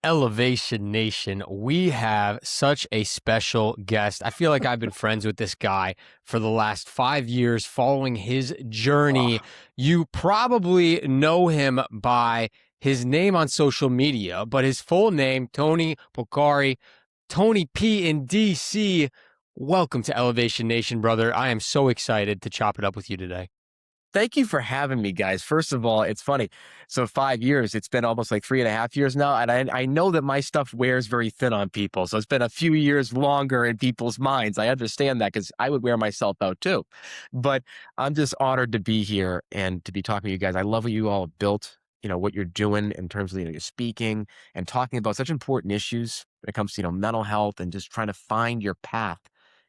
Elevation Nation, we have such a special guest. I feel like I've been friends with this guy for the last 5 years, following his journey. Oh, You probably know him by his name on social media, but his full name, Tony Polcari, Tony P in DC. Welcome to Elevation Nation, brother. I am so excited to chop it up with you today. thank you for having me, guys. First of all, it's funny. So 5 years, it's been almost like 3.5 years now. And I know that my stuff wears very thin on people. So it's been a few years longer in people's minds. I understand that because I would wear myself out too. But I'm just honored to be here and to be talking to you guys. I love what you all have built, what you're doing in terms of, your speaking and talking about such important issues when it comes to, mental health and just trying to find your path.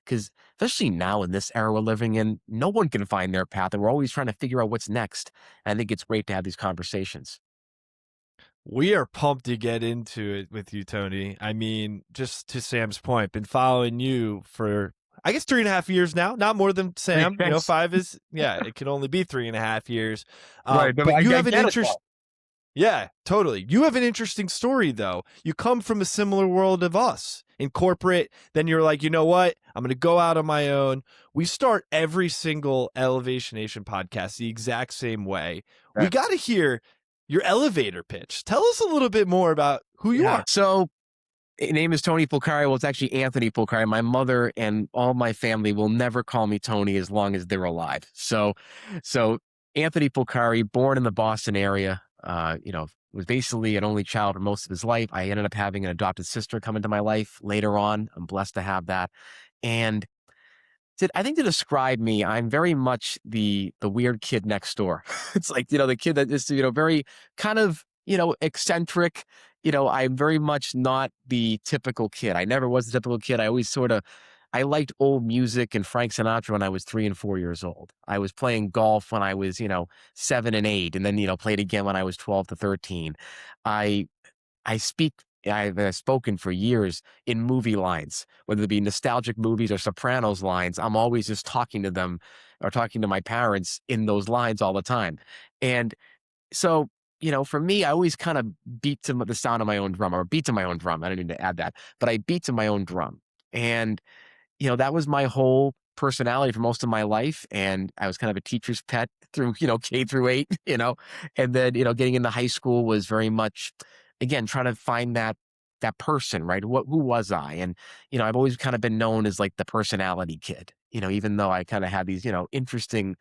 Because especially now in this era we're living in, no one can find their path, and we're always trying to figure out what's next. And I think it's great to have these conversations. We are pumped to get into it with you, Tony. I mean, just to Sam's point, been following you for, I guess, 3.5 years now. Not more than Sam. Thanks. Five is, yeah, it can only be 3.5 years. Right, but But you I have an get it interest. though. Yeah, totally. You have an interesting story, though. You come from a similar world of us in corporate. Then you're like, you know what? I'm going to go out on my own. We start every single Elevation Nation podcast the exact same way. We Yeah. got to hear your elevator pitch. Tell us a little bit more about who you Yeah. are. So name is Tony Polcari. Well, it's actually Anthony Polcari. My mother and all my family will never call me Tony as long as they're alive. So Anthony Polcari, born in the Boston area, was basically an only child for most of his life. I ended up having an adopted sister come into my life later on. I'm blessed to have that. And I think to describe me, I'm very much the weird kid next door. It's like, the kid that is, very kind of, eccentric. I'm very much not the typical kid. I never was the typical kid. I always I liked old music and Frank Sinatra when I was 3 and 4 years old. I was playing golf when I was, 7 and 8, and then, played again when I was 12 to 13. I I speak I've spoken for years in movie lines, whether it be nostalgic movies or Sopranos lines. I'm always just talking to them or talking to my parents in those lines all the time. And so, for me, I always kind of beat to the sound of my own drum or beat to my own drum. I don't need to add that, but I beat to my own drum. And, that was my whole personality for most of my life. And I was kind of a teacher's pet through, K through 8, and then, getting into high school was very much, again, trying to find that person, right? Who was I? And, I've always kind of been known as like the personality kid, even though I kind of had these, interesting,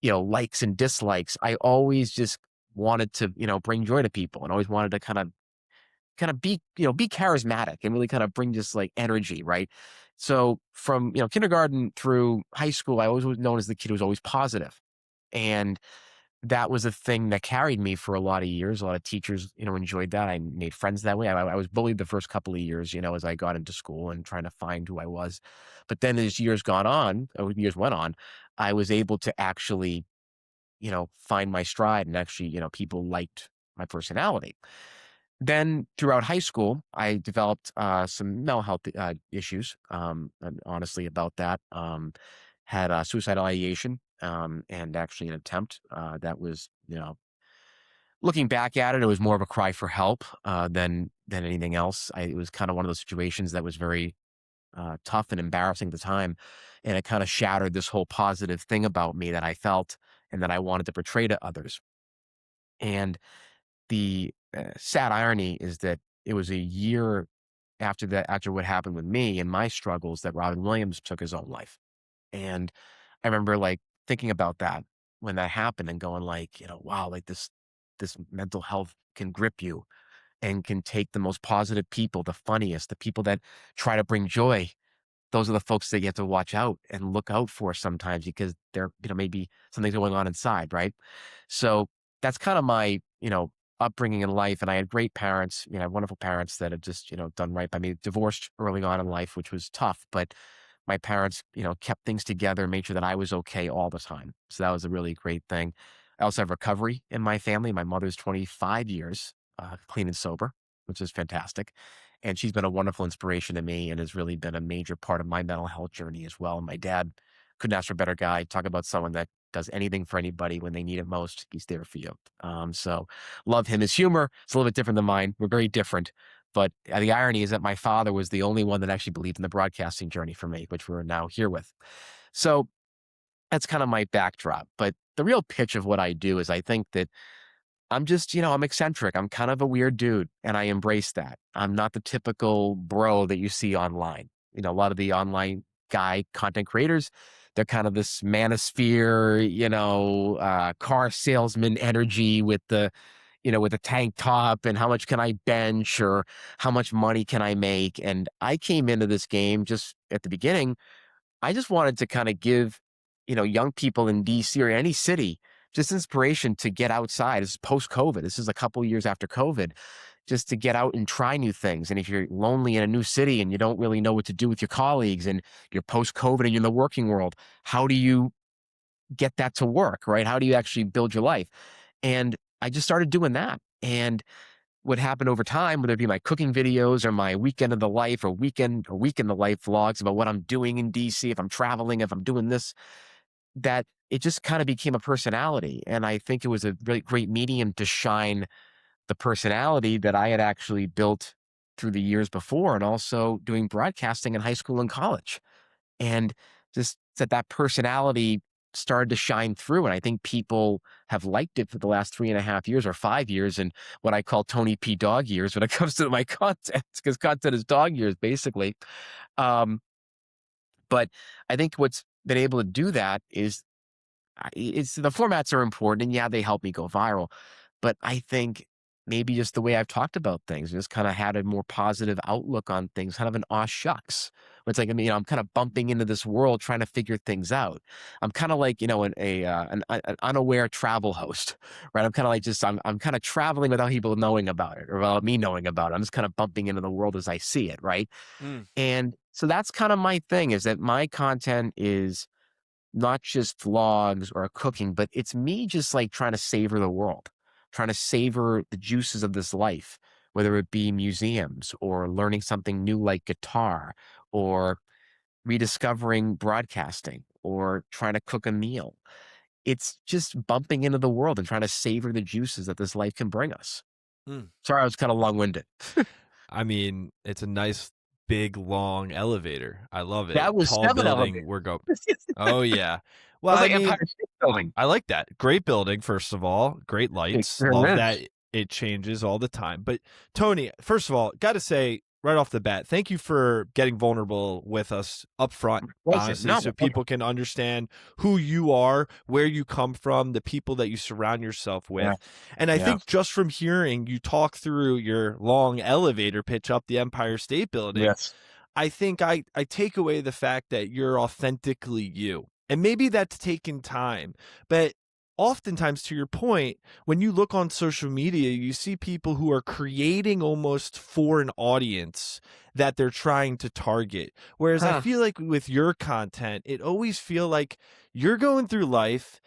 likes and dislikes. I always just wanted to, bring joy to people and always wanted to kind of be, be charismatic and really kind of bring just like energy, right? So from, kindergarten through high school, I always was known as the kid who was always positive. And that was a thing that carried me for a lot of years. A lot of teachers, enjoyed that. I made friends that way. I was bullied the first couple of years, as I got into school and trying to find who I was. But then as years went on, I was able to actually, find my stride and actually, people liked my personality. Then throughout high school, I developed some mental health issues. And honestly, about that, had suicidal ideation and actually an attempt that was, looking back at it, it was more of a cry for help than anything else. It was kind of one of those situations that was very tough and embarrassing at the time, and it kind of shattered this whole positive thing about me that I felt and that I wanted to portray to others. And the sad irony is that it was a year after that, after what happened with me and my struggles, that Robin Williams took his own life. And I remember like thinking about that when that happened and going like, wow, like this mental health can grip you and can take the most positive people, the funniest, the people that try to bring joy. Those are the folks that you have to watch out and look out for sometimes because they're, maybe something's going on inside, right? So that's kind of my, upbringing in life. And I had great parents, I had wonderful parents that had just, done right by me. Divorced early on in life, which was tough, but my parents, kept things together and made sure that I was okay all the time. So that was a really great thing. I also have recovery in my family. My mother's 25 years clean and sober, which is fantastic. And she's been a wonderful inspiration to me and has really been a major part of my mental health journey as well. And my dad couldn't ask for a better guy. Talk about someone that does anything for anybody when they need it most. He's there for you. So love him. His humor is a little bit different than mine. We're very different, But the irony is that my father was the only one that actually believed in the broadcasting journey for me, which we're now here with. So that's kind of my backdrop. But the real pitch of what I do is I think that I'm just, I'm eccentric. I'm kind of a weird dude, and I embrace that. I'm not the typical bro that you see online. A lot of the online guy content creators, they're kind of this manosphere, car salesman energy with with a tank top and how much can I bench or how much money can I make. And I came into this game just at the beginning. I just wanted to kind of give, young people in DC or any city just inspiration to get outside. This is post COVID. This is a couple years after COVID, just to get out and try new things. And if you're lonely in a new city and you don't really know what to do with your colleagues and you're post COVID and you're in the working world, how do you get that to work, right? How do you actually build your life? And I just started doing that. And what happened over time, whether it be my cooking videos or my weekend of the life or week in the life vlogs about what I'm doing in DC, if I'm traveling, if I'm doing this, that it just kind of became a personality. And I think it was a really great medium to shine the personality that I had actually built through the years before, and also doing broadcasting in high school and college. And just that personality started to shine through. And I think people have liked it for the last 3.5 years or 5 years, and what I call Tony P dog years when it comes to my content, because content is dog years, basically. But I think what's been able to do that is it's the formats are important, and yeah, they help me go viral. But I think maybe just the way I've talked about things, just kind of had a more positive outlook on things, kind of an aw shucks. It's like, I'm kind of bumping into this world trying to figure things out. I'm kind of like, an unaware travel host, right? I'm kind of like I'm kind of traveling without people knowing about it or without me knowing about it. I'm just kind of bumping into the world as I see it, right? Mm. And so that's kind of my thing, is that my content is not just vlogs or cooking, but it's me just like trying to savor the world, trying to savor the juices of this life, whether it be museums or learning something new like guitar or rediscovering broadcasting or trying to cook a meal. It's just bumping into the world and trying to savor the juices that this life can bring us. Mm. Sorry, I was kind of long-winded. I mean, it's a nice, big, long elevator. I love it. That was Tall 7 building. elevators. We're going. Oh yeah. That Well, was I like mean, Empire State Building. I like that. Great building, first of all. Great It lights. sure Love is. that it changes all the time. But Tony, first of all, got to say right off the bat, thank you for getting vulnerable with us up front, honestly, No, so people can understand who you are, where you come from, the people that you surround yourself with. yeah, And I yeah. think just from hearing you talk through your long elevator pitch up the Empire State Building, Yes. I think I take away the fact that you're authentically you. And maybe that's taken time, but oftentimes, to your point, when you look on social media, you see people who are creating almost for an audience that they're trying to target. Whereas I feel like with your content, it always feel like you're going through life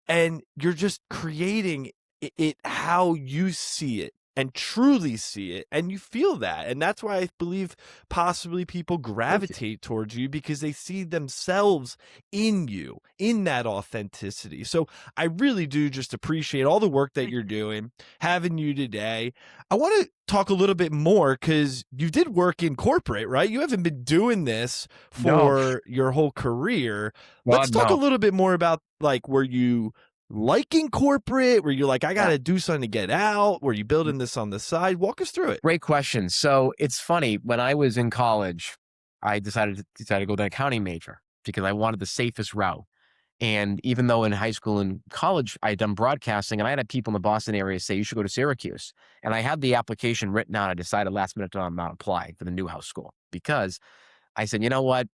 and you're just creating it how you see it and truly see it, and you feel that. And that's why I believe possibly people gravitate towards you, because they see themselves in you, in that authenticity. So I really do just appreciate all the work that you're doing, having you today. I want to talk a little bit more, because you did work in corporate, right? You haven't been doing this for your whole career. Let's talk a little bit more about, like, were you liking corporate? Were you like, I got to do something to get out? Were you building this on the side? Walk us through it. Great question. So it's funny, when I was in college, I decided to go the accounting major because I wanted the safest route. And even though in high school and college, I had done broadcasting, and I had people in the Boston area say, you should go to Syracuse. And I had the application written out. I decided last minute to not apply for the Newhouse School, because I said, you know what,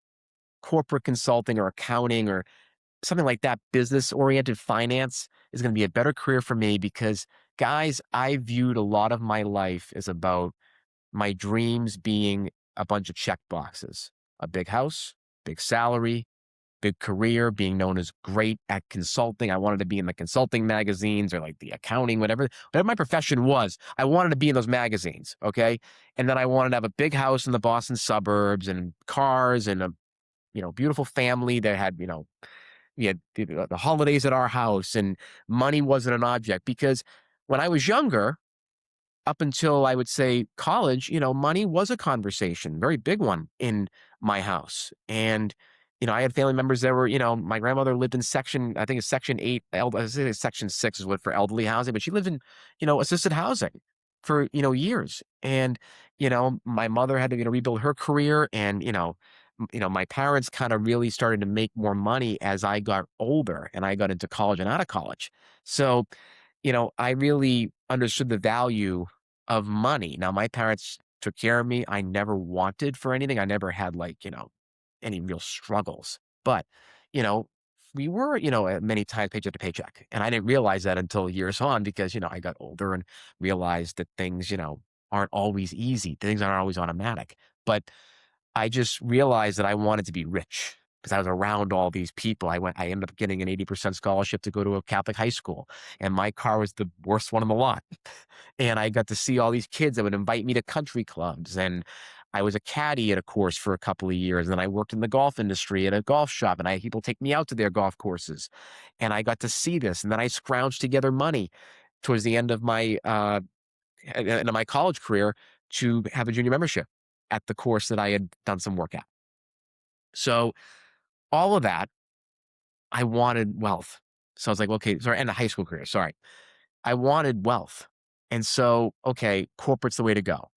corporate consulting or accounting or something like that, business-oriented finance, is going to be a better career for me, because, guys, I viewed a lot of my life as about my dreams being a bunch of check boxes: a big house, big salary, big career, being known as great at consulting. I wanted to be in the consulting magazines or like the accounting, whatever my profession was. I wanted to be in those magazines, okay? And then I wanted to have a big house in the Boston suburbs and cars and a beautiful family that had we had the holidays at our house, and money wasn't an object. Because when I was younger, up until I would say college, money was a conversation, very big one in my house. And, I had family members that were, my grandmother lived in I think it's section 8, I say it's section 6 is what for elderly housing, but she lived in, assisted housing for, years. And, my mother had to, rebuild her career. And, my parents kind of really started to make more money as I got older and I got into college and out of college. So, I really understood the value of money. Now, my parents took care of me. I never wanted for anything. I never had any real struggles. But, you know, we were, at many times paycheck to paycheck. And I didn't realize that until years on because, I got older and realized that things, aren't always easy. Things aren't always automatic. But I just realized that I wanted to be rich because I was around all these people. I ended up getting an 80% scholarship to go to a Catholic high school, and my car was the worst one on the lot. And I got to see all these kids that would invite me to country clubs. And I was a caddy at a course for a couple of years. And then I worked in the golf industry at a golf shop, and I had people take me out to their golf courses. And I got to see this. And then I scrounged together money towards the end of my college career to have a junior membership at the course that I had done some work at. So all of that, I wanted wealth. So I was like, okay, sorry, and a high school career, sorry. I wanted wealth. And so, okay, corporate's the way to go,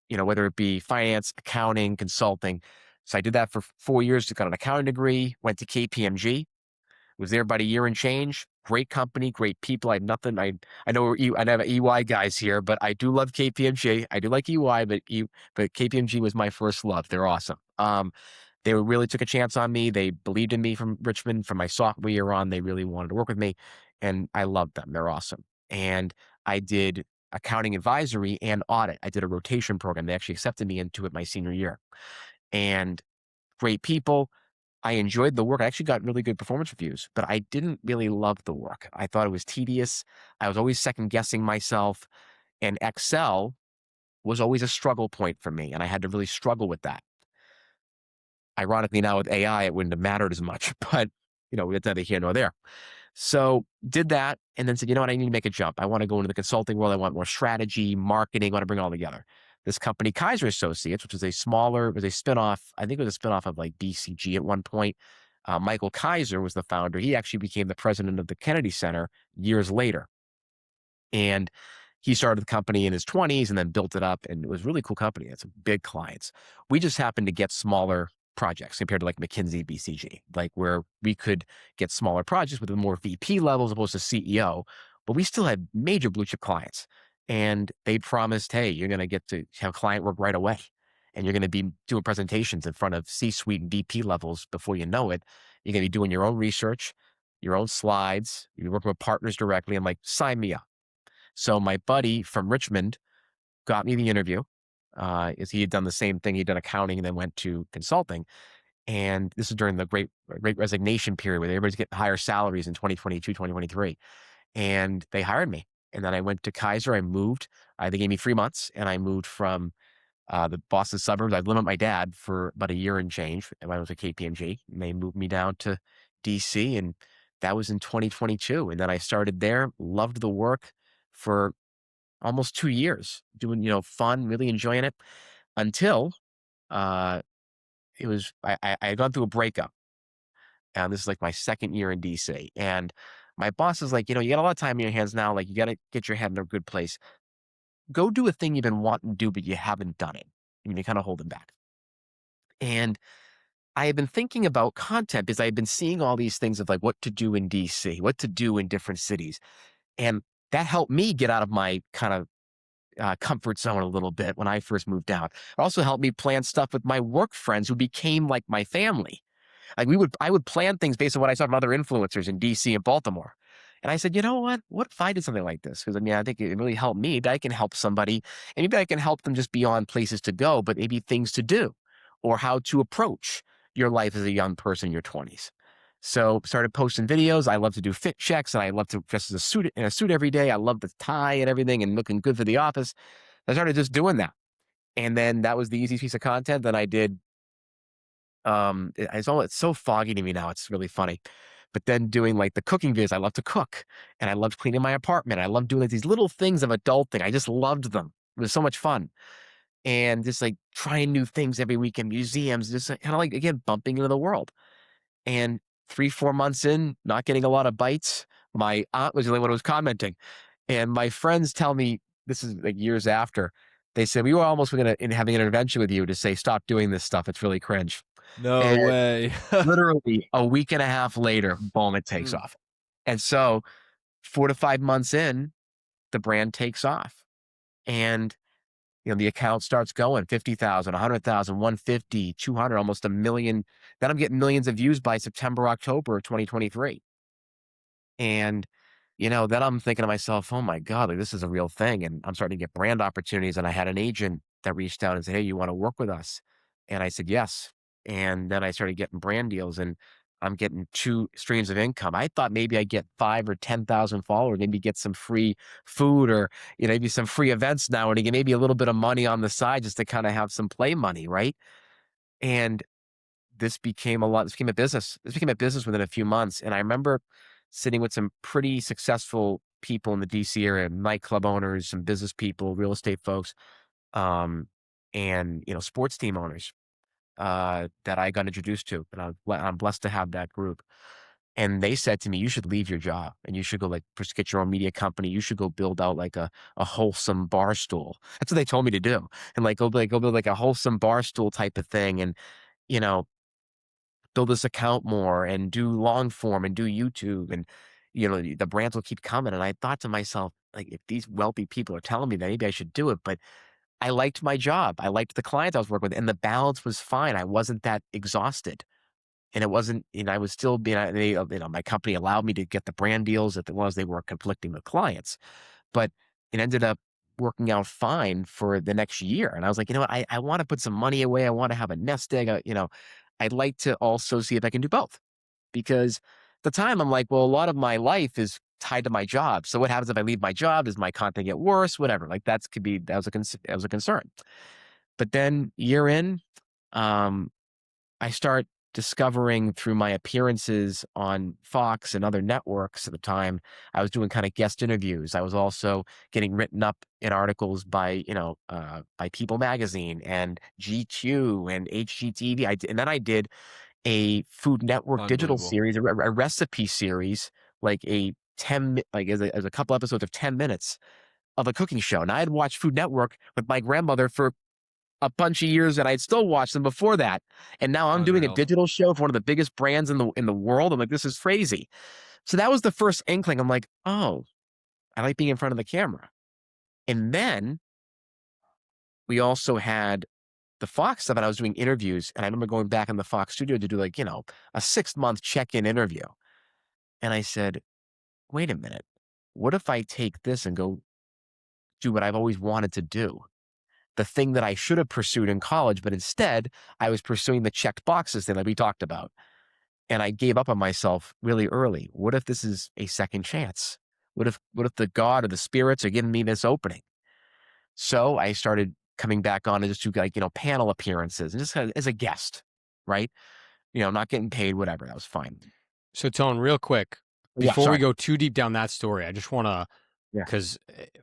whether it be finance, accounting, consulting. So I did that for 4 years, got an accounting degree, went to KPMG, was there about a year and change. Great company, great people. I have nothing. I know I have EY guys here, but I do love KPMG. I do like EY, but KPMG was my first love. They're awesome. They really took a chance on me. They believed in me from Richmond from my sophomore year on. They really wanted to work with me, and I loved them. They're awesome. And I did accounting advisory and audit. I did a rotation program. They actually accepted me into it my senior year. And great people. I enjoyed the work. I actually got really good performance reviews, but I didn't really love the work. I thought it was tedious. I was always second guessing myself, and Excel was always a struggle point for me, and I had to really struggle with that. Ironically, now with AI, it wouldn't have mattered as much, but it's neither here nor there. So did that, and then said, you know what, I need to make a jump. I want to go into the consulting world. I want more strategy, marketing. I want to bring it all together. This company, Kaiser Associates, which was a spinoff. I think it was a spinoff of like BCG at one point. Michael Kaiser was the founder. He actually became the president of the Kennedy Center years later. And he started the company in his 20s and then built it up. And it was a really cool company. It's big clients. We just happened to get smaller projects compared to like McKinsey, BCG, like where we could get smaller projects with a more VP level as opposed to CEO, but we still had major blue chip clients. And they promised, hey, you're going to get to have client work right away. And you're going to be doing presentations in front of C-suite and VP levels before you know it. You're going to be doing your own research, your own slides. You're working with partners directly. I'm like, sign me up. So my buddy from Richmond got me the interview. Is he had done the same thing. He'd done accounting and then went to consulting. And this is during the great resignation period where everybody's getting higher salaries in 2022, 2023. And they hired me. And then I went to Kaiser. I moved. They gave me 3 months, and I moved from the Boston suburbs. I lived with my dad for about a year and change when I was at KPMG. And they moved me down to DC, and that was in 2022. And then I started there, loved the work for almost 2 years, doing, fun, really enjoying it until I had gone through a breakup. And this is like my second year in DC. And my boss is like, you got a lot of time in your hands now. Like, you got to get your head in a good place. Go do a thing you've been wanting to do, but you haven't done it. You're kind of holding back. And I had been thinking about content because I had been seeing all these things of like what to do in DC, what to do in different cities. And that helped me get out of my kind of comfort zone a little bit when I first moved out. It also helped me plan stuff with my work friends who became like my family. Like I would plan things based on what I saw from other influencers in DC and Baltimore. And I said, you know what? What if I did something like this? Because I think it really helped me. Maybe I can help somebody, and maybe I can help them just beyond places to go, but maybe things to do or how to approach your life as a young person in your 20s. So started posting videos. I love to do fit checks, and I love to dress in a suit every day. I love the tie and everything and looking good for the office. I started just doing that. And then that was the easiest piece of content that I did. It's so foggy to me now. It's really funny. But then doing like the cooking videos, I love to cook and I loved cleaning my apartment. I loved doing like, these little things of adulting. I just loved them. It was so much fun. And just like trying new things every week in museums, just kind of like, again, bumping into the world. And 3-4 months in, not getting a lot of bites. My aunt was the only one who was commenting. And my friends tell me, this is like years after, they said, we were almost going to having an intervention with you to say, stop doing this stuff. It's really cringe. No And way. literally a week and a half later, boom, it takes Mm. off. And so 4 to 5 months in, the brand takes off. And the account starts going 50,000, 100,000, 150, 200, almost a million. Then I'm getting millions of views by September, October of 2023. And, then I'm thinking to myself, oh my God, like this is a real thing. And I'm starting to get brand opportunities. And I had an agent that reached out and said, hey, you want to work with us? And I said, yes. And then I started getting brand deals and I'm getting 2 streams of income. I thought maybe I'd get 5 or 10,000 followers, maybe get some free food or, maybe some free events now and again, maybe a little bit of money on the side just to kind of have some play money. Right. And this became a lot. This became a business. This became a business within a few months. And I remember sitting with some pretty successful people in the DC area, nightclub owners, some business people, real estate folks, um, and sports team owners that I got introduced to. And I'm blessed to have that group. And they said to me, you should leave your job and you should go like get your own media company. You should go build out like a wholesome bar stool. That's what they told me to do. And like go build like a wholesome bar stool type of thing. And, you know, build this account more and do long form and do YouTube and the brands will keep coming. And I thought to myself, like, if these wealthy people are telling me that, maybe I should do it. But I liked my job. I liked the clients I was working with, and the balance was fine. I wasn't that exhausted. And it wasn't, I was still being, my company allowed me to get the brand deals as long as they weren't conflicting with clients. But it ended up working out fine for the next year. And I was like, what, I want to put some money away. I want to have a nest egg. I'd like to also see if I can do both. Because at the time I'm like, well, a lot of my life is tied to my job. So what happens if I leave my job? Does my content get worse? Whatever. Like that was a concern. But then year in, I start discovering through my appearances on Fox and other networks at the time, I was doing kind of guest interviews. I was also getting written up in articles by People Magazine and GQ and HGTV. And then I did a Food Network digital Unbelievable. series, a recipe series, like as a couple episodes of 10 minutes of a cooking show. And I had watched Food Network with my grandmother for a bunch of years, and I'd still watched them before that. And now I'm doing a Unreal. digital show for one of the biggest brands in the world. I'm like, this is crazy. So that was the first inkling. I'm like, oh, I like being in front of the camera. And then we also had the Fox stuff, and I was doing interviews. And I remember going back in the Fox studio to do like, a 6-month check-in interview. And I said, wait a minute. What if I take this and go do what I've always wanted to do? The thing that I should have pursued in college, but instead I was pursuing the checked boxes thing that we talked about. And I gave up on myself really early. What if this is a second chance? What if the God or the spirits are giving me this opening? So I started coming back on and just do like, panel appearances and just kind of as a guest, right? Not getting paid, whatever. That was fine. So, Tone, real quick, Yeah, before we sorry. go too deep down that story, I just want to, Yeah. because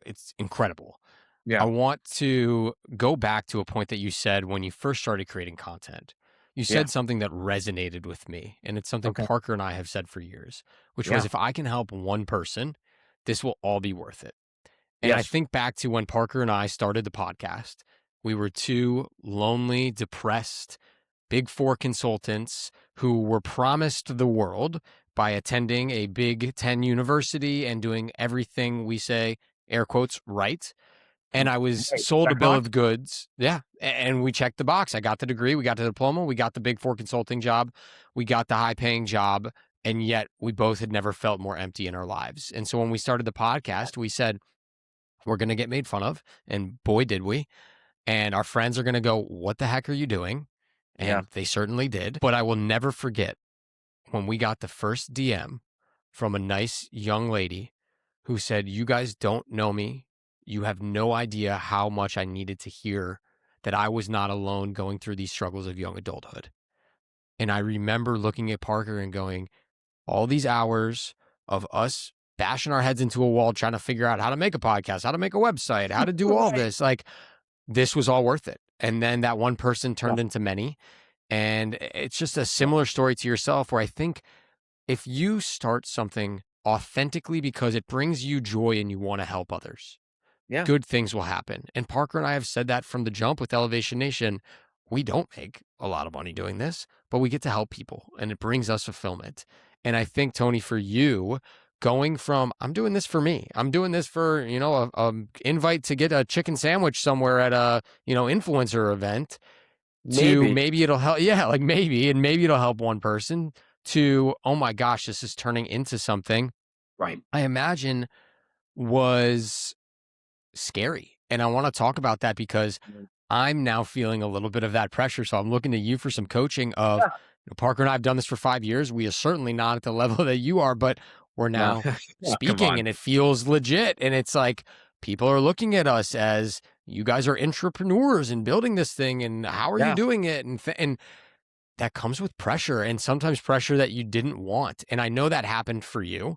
it's incredible. Yeah. I want to go back to a point that you said when you first started creating content. You said something that resonated with me, and it's something Okay. Parker and I have said for years, which Yeah. was if I can help one person, this will all be worth it. And I Yes. think back to when Parker and I started the podcast. We were 2 lonely, depressed, Big 4 consultants who were promised the world by attending a Big 10 university and doing everything we say, air quotes, right. And I was Right. sold a Check bill box? of goods. Yeah. And we checked the box. I got the degree. We got the diploma. We got the Big 4 consulting job. We got the high paying job. And yet we both had never felt more empty in our lives. And so when we started the podcast, we said, we're going to get made fun of. And boy, did we. And our friends are going to go, what the heck are you doing? And they certainly did. But I will never forget when we got the first DM from a nice young lady who said, you guys don't know me. You have no idea how much I needed to hear that I was not alone going through these struggles of young adulthood. And I remember looking at Parker and going, all these hours of us bashing our heads into a wall trying to figure out how to make a podcast, how to make a website, how to do all Right. this. Like, this was all worth it. And then that one person Yeah. turned into many. And it's just a similar story to yourself, where I think if you start something authentically because it brings you joy and you want to help others, Yeah. good things will happen. And Parker and I have said that from the jump with Elevation Nation. We don't make a lot of money doing this, but we get to help people and it brings us fulfillment. And I think, Tony, for you, going from I'm doing this for me, I'm doing this for, a invite to get a chicken sandwich somewhere at a, influencer event, to Maybe. maybe it'll help. Yeah, like maybe it'll help one person, to, oh my gosh, this is turning into something Right. I imagine was scary. And I want to talk about that because Mm. I'm now feeling a little bit of that pressure. So I'm looking to you for some coaching of, Yeah. Parker and I have done this for 5 years. We are certainly not at the level that you are, but we're No. now Oh, come speaking on. and it feels legit. And it's like people are looking at us as, you guys are entrepreneurs and building this thing. And how are you Yeah. doing it? And that comes with pressure, and sometimes pressure that you didn't want. And I know that happened for you,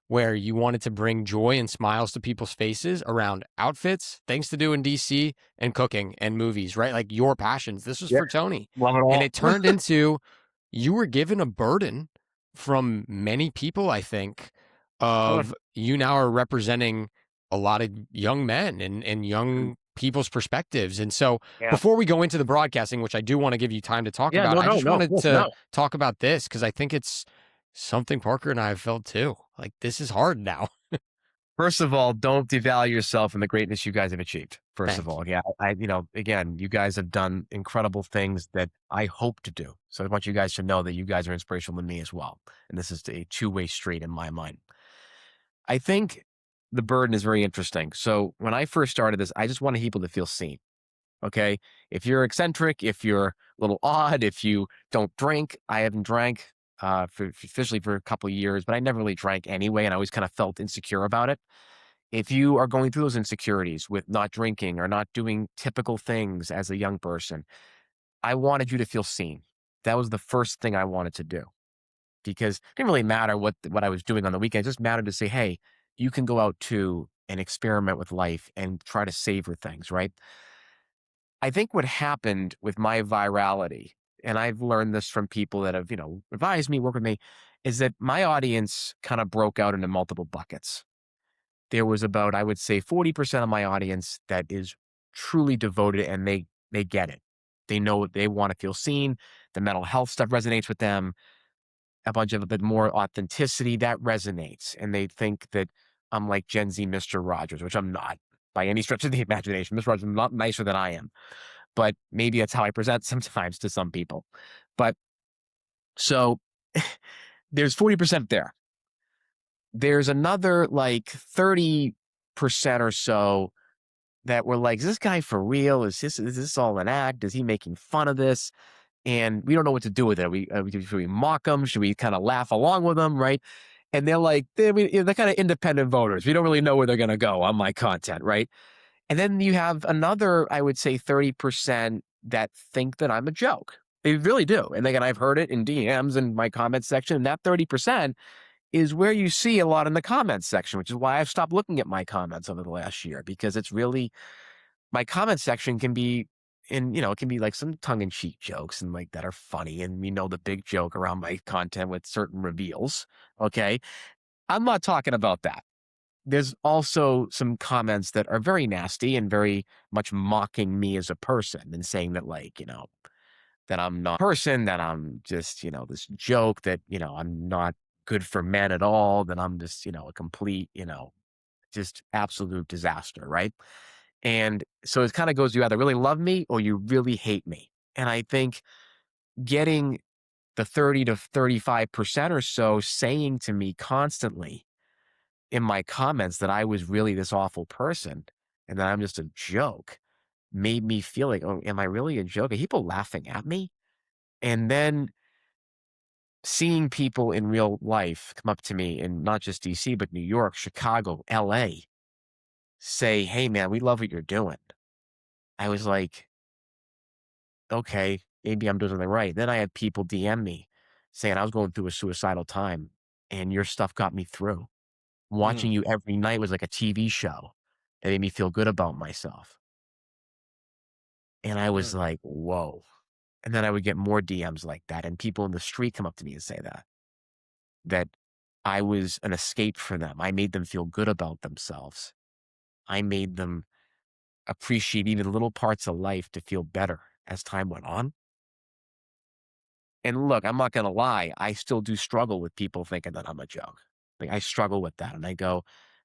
where you wanted to bring joy and smiles to people's faces around outfits, things to do in DC, and cooking and movies, right? Like your passions. This was Yeah. for Tony. Love it And all. it turned into, you were given a burden from many people, I think, Totally. of you now are representing a lot of young men and Mhm. young people's perspectives. And so Yeah. before we go into the broadcasting, which I do want to give you time to talk Yeah. about, No, I no, just no, wanted no, to no. talk about this because I think it's something Parker and I have felt too. Like, this is hard now. First of all, don't devalue yourself and the greatness you guys have achieved. First of Thank you. all, yeah, again, you guys have done incredible things that I hope to do. So I want you guys to know that you guys are inspirational to me as well. And this is a two-way street in my mind. I think the burden is very interesting. So when I first started this, I just wanted people to feel seen. Okay. If you're eccentric, if you're a little odd, if you don't drink, I haven't drank officially for a couple of years, but I never really drank anyway. And I always kind of felt insecure about it. If you are going through those insecurities with not drinking or not doing typical things as a young person, I wanted you to feel seen. That was the first thing I wanted to do because it didn't really matter what I was doing on the weekend. It just mattered to say, hey, you can go out too and experiment with life and try to savor things, right? I think what happened with my virality, and I've learned this from people that have, advised me, work with me, is that my audience kind of broke out into multiple buckets. There was about, I would say, 40% of my audience that is truly devoted and they get it. They know they want to feel seen. The mental health stuff resonates with them. A bunch of a bit more authenticity that resonates. And they think that I'm like Gen Z Mr. Rogers, which I'm not by any stretch of the imagination. Mr. Rogers is not nicer than I am, but maybe that's how I present sometimes to some people. But so there's 40% there. There's another like 30% or so that were like, is this guy for real? Is this all an act? Is he making fun of this? And we don't know what to do with it. Should we mock them? Should we kind of laugh along with them? Right. And they're like, they're kind of independent voters. We don't really know where they're going to go on my content. Right. And then you have another, I would say 30% that think that I'm a joke. They really do. And again, I've heard it in DMs and my comment section. And that 30% is where you see a lot in the comments section, which is why I've stopped looking at my comments over the last year, because it's really, my comment section can be it can be like some tongue-in-cheek jokes and like that are funny. And we know the big joke around my content with certain reveals. Okay. I'm not talking about that. There's also some comments that are very nasty and very much mocking me as a person and saying that like, that I'm not a person, that I'm just, this joke, that, I'm not good for men at all, that I'm just, a complete, just absolute disaster, right? And so it kind of goes, you either really love me or you really hate me. And I think getting the 30 to 35% or so saying to me constantly in my comments that I was really this awful person and that I'm just a joke made me feel like, oh, am I really a joke? Are people laughing at me? And then seeing people in real life come up to me in not just DC, but New York, Chicago, LA, say, hey, man, we love what you're doing. I was like, okay, maybe I'm doing something right. Then I had people DM me saying I was going through a suicidal time. and your stuff got me through. Watching you every night was like a TV show. It made me feel good about myself. And I was like, whoa. And then I would get more DMs like that. And people in the street come up to me and say that I was an escape for them. I made them feel good about themselves. I made them appreciate even little parts of life to feel better as time went on. And look, I'm not going to lie. I still do struggle with people thinking that I'm a joke. Like, I struggle with that. And I go,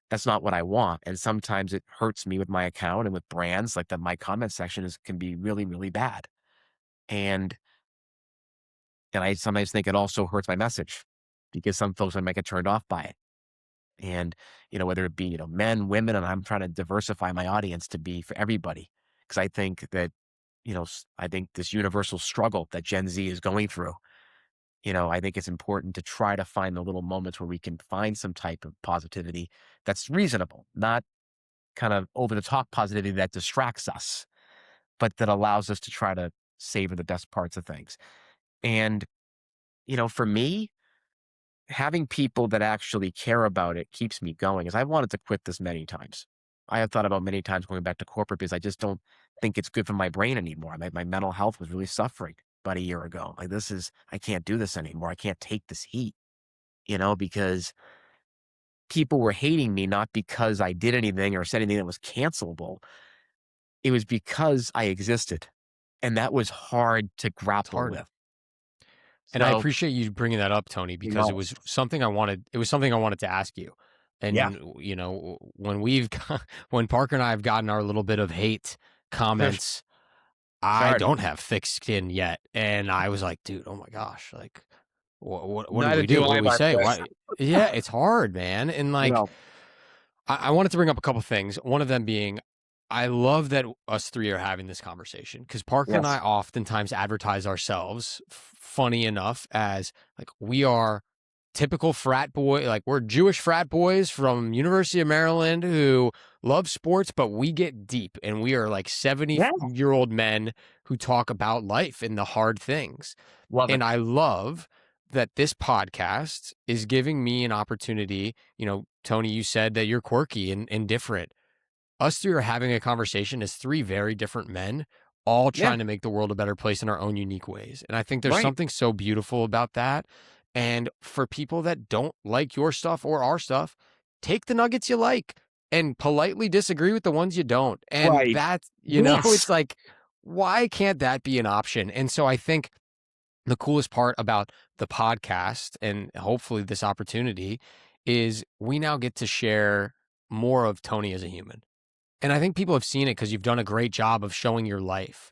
that's not what I want. And sometimes it hurts me with my account and with brands like that. My comment section can be really, really bad. And I sometimes think it also hurts my message because some folks might get turned off by it. And, whether it be, men, women, and I'm trying to diversify my audience to be for everybody. Because I think that, I think this universal struggle that Gen Z is going through, I think it's important to try to find the little moments where we can find some type of positivity that's reasonable, not kind of over the top positivity that distracts us, but that allows us to try to savor the best parts of things. And, for me, having people that actually care about it keeps me going. As I wanted to quit this many times. I have thought about many times going back to corporate because I just don't think it's good for my brain anymore. My mental health was really suffering about a year ago. Like, I can't do this anymore. I can't take this heat, because people were hating me, not because I did anything or said anything that was cancelable. It was because I existed. And that was hard to grapple hard. with. And I So, appreciate you bringing that up, Tony, because it was something I wanted to ask you. yeah, And, when Parker and I have gotten our little bit of hate comments, I hard. don't have thick skin yet. And I was like, dude, oh my gosh, like, what did Neither we do? do What I, did we my say? friend. Why? Yeah, it's hard, man. And like, I wanted to bring up a couple things. One of them being, I love that us three are having this conversation because Parker and I Yes. oftentimes advertise ourselves, funny enough, as like we are typical frat boy, like we're Jewish frat boys from University of Maryland who love sports, but we get deep and we are like 70-year-old men who talk about life and the hard things. Love it. And I love that this podcast is giving me an opportunity. Tony, you said that you're quirky and different. Us three are having a conversation as three very different men, all Yeah. trying to make the world a better place in our own unique ways. And I think there's Right. something so beautiful about that. And for people that don't like your stuff or our stuff, take the nuggets you like and politely disagree with the ones you don't. And Right. that's, Yes. it's like, why can't that be an option? And so I think the coolest part about the podcast and hopefully this opportunity is we now get to share more of Tony as a human. And I think people have seen it because you've done a great job of showing your life.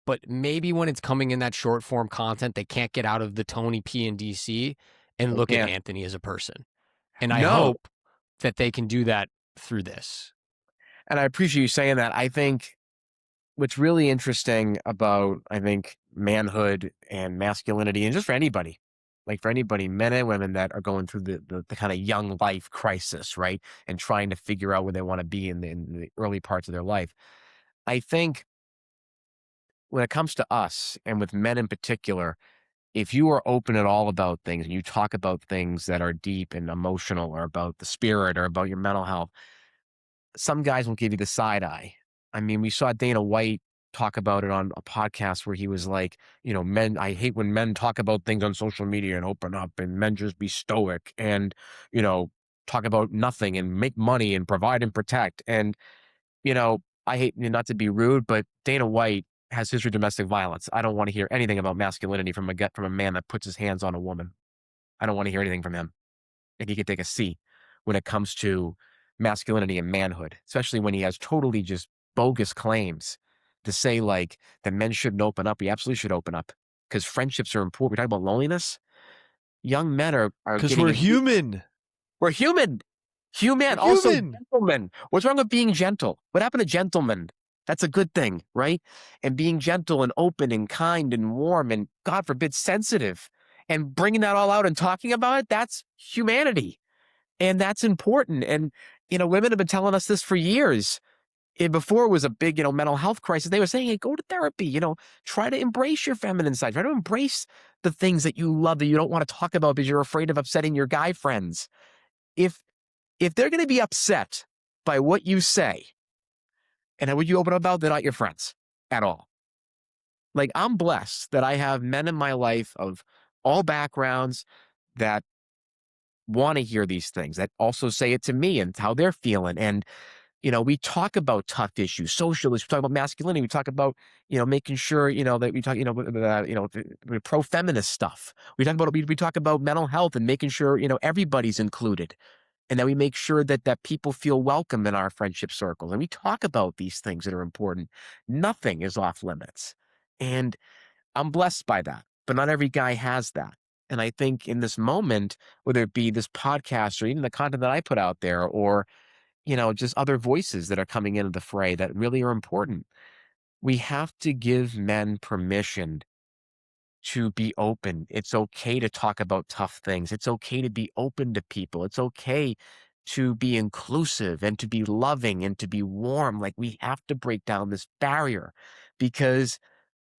But maybe when it's coming in that short form content, they can't get out of the Tony P and DC and look at can't. Anthony as a person. And I No. hope that they can do that through this. And I appreciate you saying that. I think what's really interesting about, manhood and masculinity, and just for anybody, men and women that are going through the kind of young life crisis, right? And trying to figure out where they want to be in the early parts of their life. I think when it comes to us and with men in particular, if you are open at all about things and you talk about things that are deep and emotional or about the spirit or about your mental health, some guys will give you the side eye. I mean, we saw Dana White talk about it on a podcast where he was like, men, I hate when men talk about things on social media and open up, and men just be stoic and, talk about nothing and make money and provide and protect. And, I hate, not to be rude, but Dana White has history of domestic violence. I don't want to hear anything about masculinity from a man that puts his hands on a woman. I don't want to hear anything from him. And he could take a C when it comes to masculinity and manhood, especially when he has totally just bogus claims to say like that men shouldn't open up. We absolutely should open up because friendships are important. We talk about loneliness. Young men are Because getting we're into- human. We're human. Human. We're Also, human. gentlemen. What's wrong with being gentle? What happened to gentlemen? That's a good thing, right? And being gentle and open and kind and warm and, God forbid, sensitive and bringing that all out and talking about it, that's humanity. And that's important. And, women have been telling us this for years. before it was a big, mental health crisis, they were saying, hey, go to therapy, try to embrace your feminine side, try to embrace the things that you love that you don't want to talk about because you're afraid of upsetting your guy friends. If they're going to be upset by what you say and what you open up about, they're not your friends at all. Like, I'm blessed that I have men in my life of all backgrounds that want to hear these things, that also say it to me and how they're feeling. And, we talk about tough issues, social issues, we talk about masculinity, we talk about, making sure, that we talk, the pro-feminist stuff. We talk about mental health and making sure, everybody's included. And that we make sure that people feel welcome in our friendship circles. And we talk about these things that are important. Nothing is off limits. And I'm blessed by that, but not every guy has that. And I think in this moment, whether it be this podcast or even the content that I put out there, or, just other voices that are coming into the fray that really are important, we have to give men permission to be open. It's okay to talk about tough things. It's okay to be open to people. It's okay to be inclusive and to be loving and to be warm. Like, we have to break down this barrier, because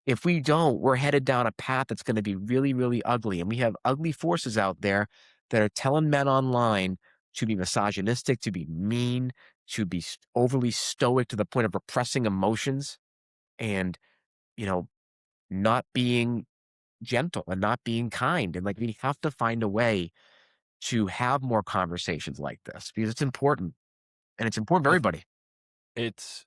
if we don't, we're headed down a path that's going to be really, really ugly. And we have ugly forces out there that are telling men online to be misogynistic, to be mean, to be overly stoic to the point of repressing emotions and, you know, not being gentle and not being kind. And like, we have to find a way to have more conversations like this, because it's important, and it's important for I everybody. it's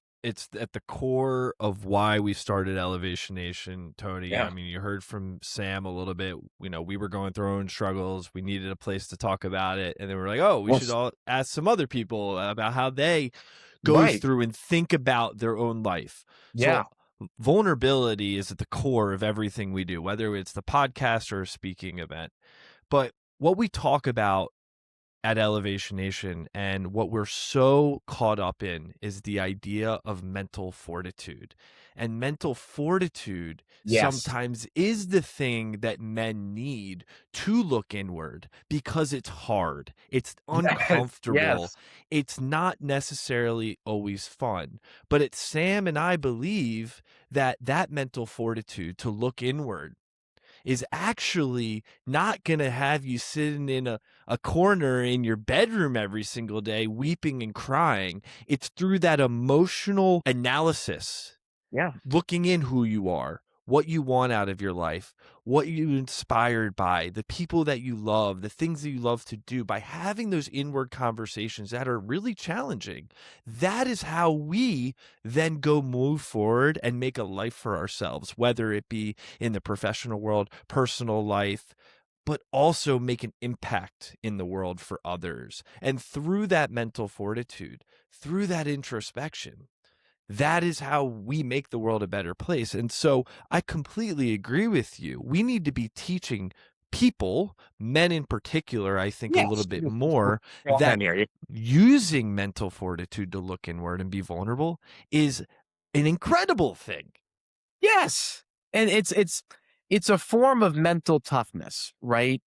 at the core of why we started Elevation Nation, Tony. I Yeah. mean, you heard from Sam a little bit. We were going through our own struggles. We needed a place to talk about it, and then we're like, oh, we should Yes. all ask some other people about how they go Right. through and think about their own life. Yeah. So vulnerability is at the core of everything we do, whether it's the podcast or a speaking event. But what we talk about at Elevation Nation and what we're so caught up in is the idea of mental fortitude. And mental fortitude Yes. sometimes is the thing that men need to look inward, because it's hard, it's uncomfortable, Yes. it's not necessarily always fun. But it's Sam and I believe that mental fortitude to look inward is actually not going to have you sitting in a corner in your bedroom every single day weeping and crying. It's through that emotional analysis, Yeah. looking in who you are, what you want out of your life, what you're inspired by, the people that you love, the things that you love to do. By having those inward conversations that are really challenging, that is how we then go move forward and make a life for ourselves, whether it be in the professional world, personal life, but also make an impact in the world for others. And through that mental fortitude, through that introspection, that is how we make the world a better place. And so I completely agree with you. We need to be teaching people, men in particular, I think a little Yes. bit more, Well, that then here. using mental fortitude to look inward and be vulnerable is an incredible thing. Yes. And it's a form of mental toughness, right?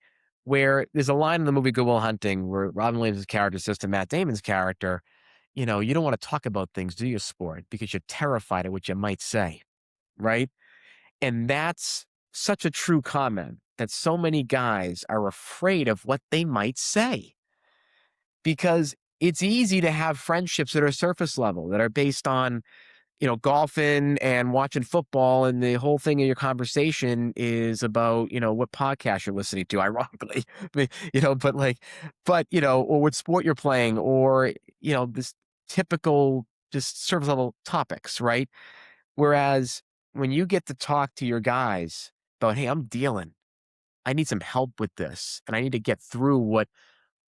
Where there's a line in the movie Good Will Hunting where Robin Williams' character says to Matt Damon's character, you don't want to talk about things, do you, sport? Because you're terrified of what you might say, right? And that's such a true comment, that so many guys are afraid of what they might say, because it's easy to have friendships that are surface level, that are based on, golfing and watching football, and the whole thing of your conversation is about, what podcast you're listening to, ironically. Or what sport you're playing, or, this typical just surface level topics, right? Whereas when you get to talk to your guys about, hey, I need some help with this, and I need to get through what,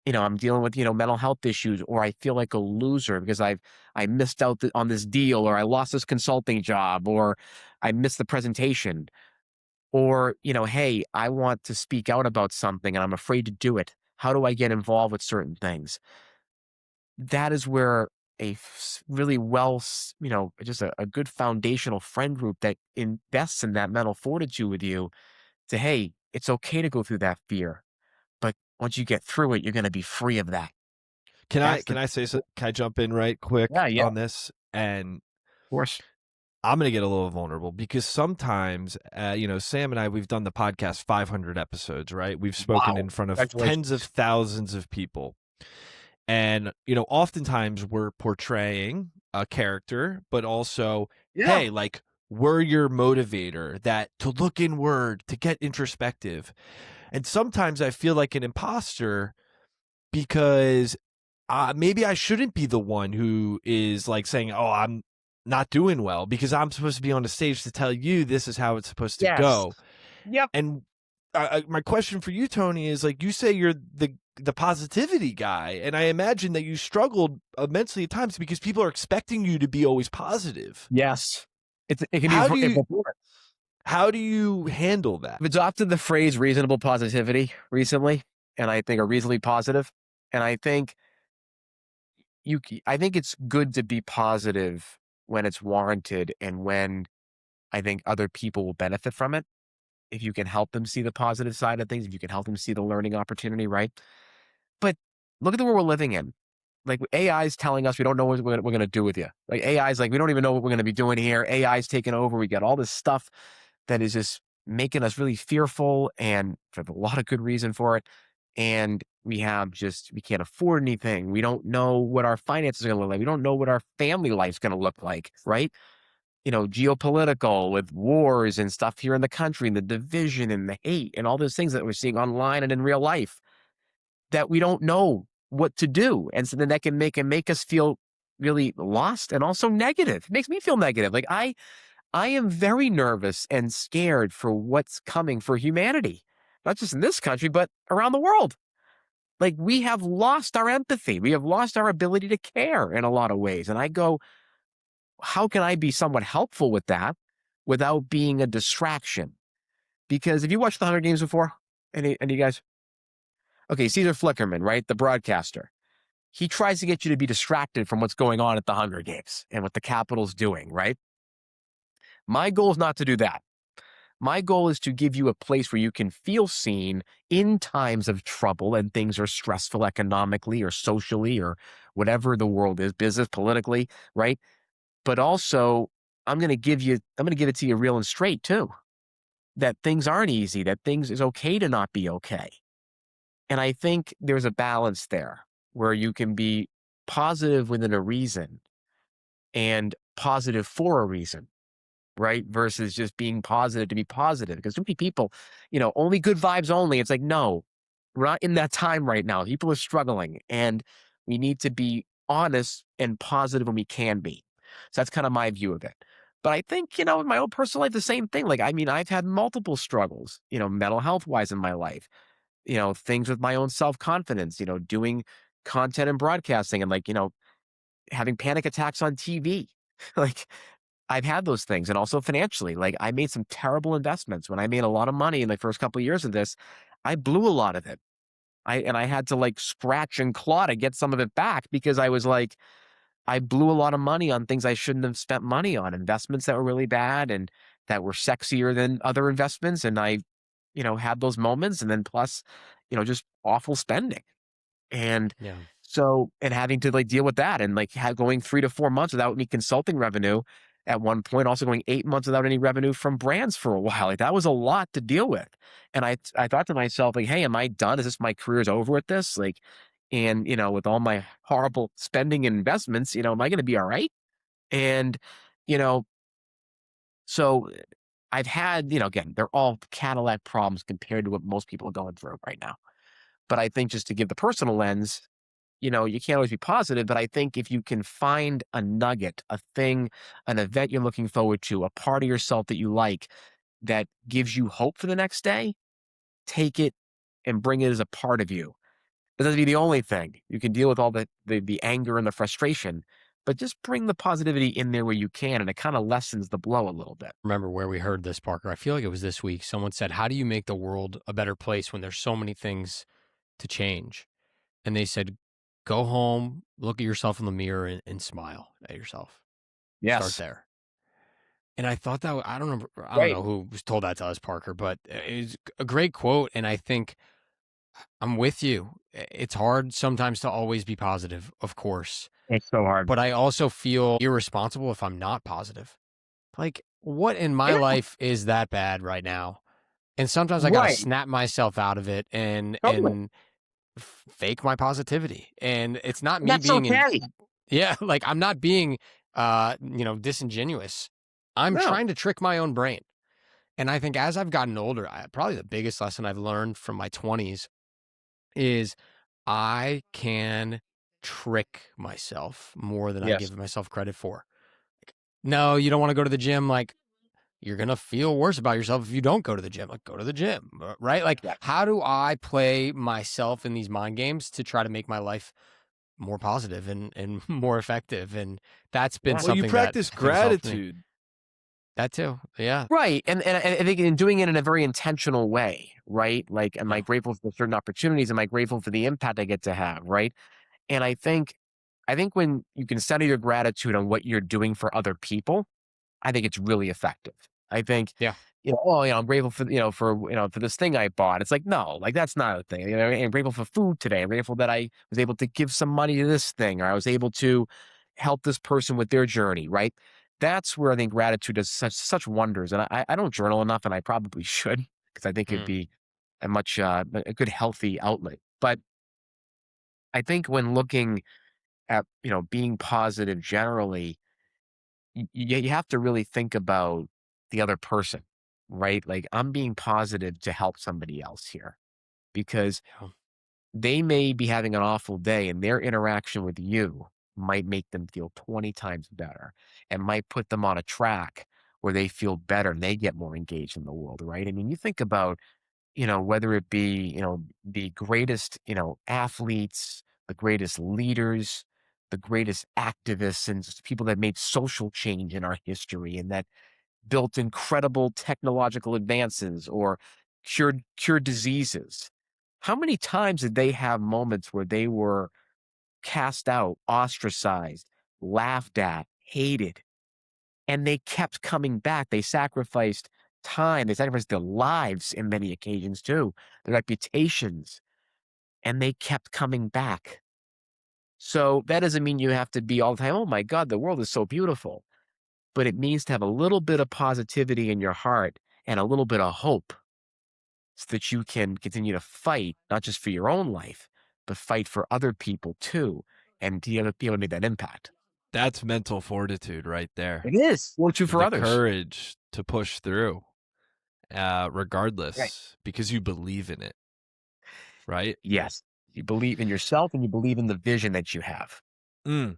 I'm dealing with, mental health issues, or I feel like a loser because I missed out on this deal, or I lost this consulting job, or I missed the presentation, or, hey, I want to speak out about something and I'm afraid to do it. How do I get involved with certain things? That is where really just a good foundational friend group that invests in that mental fortitude with you, to, hey, it's okay to go through that fear, but once you get through it, you're going to be free of that. Can I That's can the I say so? Can I jump in right quick Yeah, yeah. on this? And Of course. I'm going to get a little vulnerable because sometimes, Sam and I, we've done the podcast 500 episodes, right? We've spoken Wow. in front of tens of Congratulations. thousands of people. And, oftentimes we're portraying a character, but also, Yeah. hey, like, we're your motivator, that to look inward, to get introspective. And sometimes I feel like an imposter because maybe I shouldn't be the one who is like saying, "Oh, I'm not doing well," because I'm supposed to be on the stage to tell you this is how it's supposed to Yes. go. Yep. And my question for you, Tony, is like you say you're the positivity guy, and I imagine that you struggled immensely at times because people are expecting you to be always positive. Yes. It can be How do you if how do you handle that? I've adopted the phrase reasonable positivity recently, and I think are reasonably positive. And I think it's good to be positive when it's warranted and when I think other people will benefit from it. If you can help them see the positive side of things, if you can help them see the learning opportunity, right? But look at the world we're living in. Like AI is telling us we don't know what we're going to do with you. Like AI is like, we don't even know what we're going to be doing here. AI is taking over. We got all this stuff that is just making us really fearful and for a lot of good reason for it. And we can't afford anything. We don't know what our finances are going to look like. We don't know what our family life's going to look like, right? Geopolitical with wars and stuff here in the country and the division and the hate and all those things that we're seeing online and in real life that we don't know what to do. And so then that can make us feel really lost and also negative. It makes me feel negative. Like I am very nervous and scared for what's coming for humanity, not just in this country, but around the world. Like we have lost our empathy. We have lost our ability to care in a lot of ways. And I go, how can I be somewhat helpful with that without being a distraction? Because if you watched the Hunger Games before, any guys? Okay, Caesar Flickerman, right? The broadcaster. He tries to get you to be distracted from what's going on at the Hunger Games and what the Capitol's doing, right? My goal is not to do that. My goal is to give you a place where you can feel seen in times of trouble and things are stressful economically or socially or whatever the world is, business, politically, right? But also, I'm going to give it to you real and straight too, that things aren't easy, that things is okay to not be okay. And I think there's a balance there where you can be positive within a reason and positive for a reason, right? Versus just being positive to be positive. Because too many people, only good vibes only. It's like, no, we're not in that time right now. People are struggling and we need to be honest and positive when we can be. So that's kind of my view of it. But I think, in my own personal life, the same thing. Like, I mean, I've had multiple struggles, mental health wise in my life, things with my own self confidence, doing content and broadcasting and like, having panic attacks on TV. Like, I've had those things and also financially. Like I made some terrible investments when I made a lot of money in the first couple of years of this. I blew a lot of it. I had to like scratch and claw to get some of it back because I was like, I blew a lot of money on things I shouldn't have spent money on, investments that were really bad and that were sexier than other investments. And I, had those moments and then plus, just awful spending. And Yeah. so, and having to like deal with that and like going 3 to 4 months without any consulting revenue at one point, also going 8 months without any revenue from brands for a while. Like that was a lot to deal with. And I thought to myself, like, hey, am I done? Is this my career's over with this? Like, and with all my horrible spending and investments, am I going to be all right? And, you know, so I've had, again, they're all Cadillac problems compared to what most people are going through right now. But I think just to give the personal lens, you can't always be positive, but I think if you can find a nugget, a thing, an event you're looking forward to, a part of yourself that you like that gives you hope for the next day, take it and bring it as a part of you. It doesn't be the only thing. You can deal with all the anger and the frustration, but just bring the positivity in there where you can, and it kind of lessens the blow a little bit. Remember where we heard this, Parker? I feel like it was this week. Someone said, "How do you make the world a better place when there's so many things to change?" And they said, "Go home, look at yourself in the mirror, and smile at yourself. Start Yes. there." And I thought that I don't remember. I don't Right. know who was told that to us, Parker, but it was a great quote. And I think I'm with you. It's hard sometimes to always be positive, of course, It's so hard. but I also feel irresponsible if I'm not positive. Like, what in my Yeah, life is that bad right now? And sometimes I gotta right. snap myself out of it Totally. and fake my positivity. And it's not And me that's being in okay. yeah, like I'm not being disingenuous. I'm No. trying to trick my own brain. And I think as I've gotten older, probably the biggest lesson I've learned from my 20s is I can trick myself more than I Yes. give myself credit for. No, you don't want to go to the gym. Like, you're going to feel worse about yourself if you don't go to the gym. Like, go to the gym, right? Like, Yeah. how do I play myself in these mind games to try to make my life more positive and more effective? And that's been Yeah. Well, you something that practice I think has helped me. gratitude. That too. Yeah. Right. And I think in doing it in a very intentional way, right? Like, am I Yeah. grateful for certain opportunities? Am I grateful for the impact I get to have? Right. And I think when you can center your gratitude on what you're doing for other people, I think it's really effective. I think, Yeah. oh, I'm grateful for, for this thing I bought. It's like, no, like that's not a thing. I'm grateful for food today. I'm grateful that I was able to give some money to this thing, or I was able to help this person with their journey, right? That's where I think gratitude does such wonders. And I don't journal enough, and I probably should, because I think it'd Mm. be a good healthy outlet. But I think when looking at being positive generally, you have to really think about the other person, right? Like, I'm being positive to help somebody else here because Yeah. they may be having an awful day, and their interaction with you might make them feel 20 times better and might put them on a track where they feel better and they get more engaged in the world, right? I mean, you think about, whether it be, the greatest, athletes, the greatest leaders, the greatest activists, and just people that made social change in our history and that built incredible technological advances or cured diseases. How many times did they have moments where they were cast out, ostracized, laughed at, hated, and they kept coming back? They sacrificed time, they sacrificed their lives in many occasions too, their reputations, and they kept coming back. So that doesn't mean you have to be all the time, oh my God, the world is so beautiful. But it means to have a little bit of positivity in your heart and a little bit of hope so that you can continue to fight, not just for your own life, but fight for other people too, and be able to make that impact. That's mental fortitude right there. It is. Or two for The others. courage to push through, Right. regardless, because you believe in it, right? Yes. You believe in yourself and you believe in the vision that you have. Mm,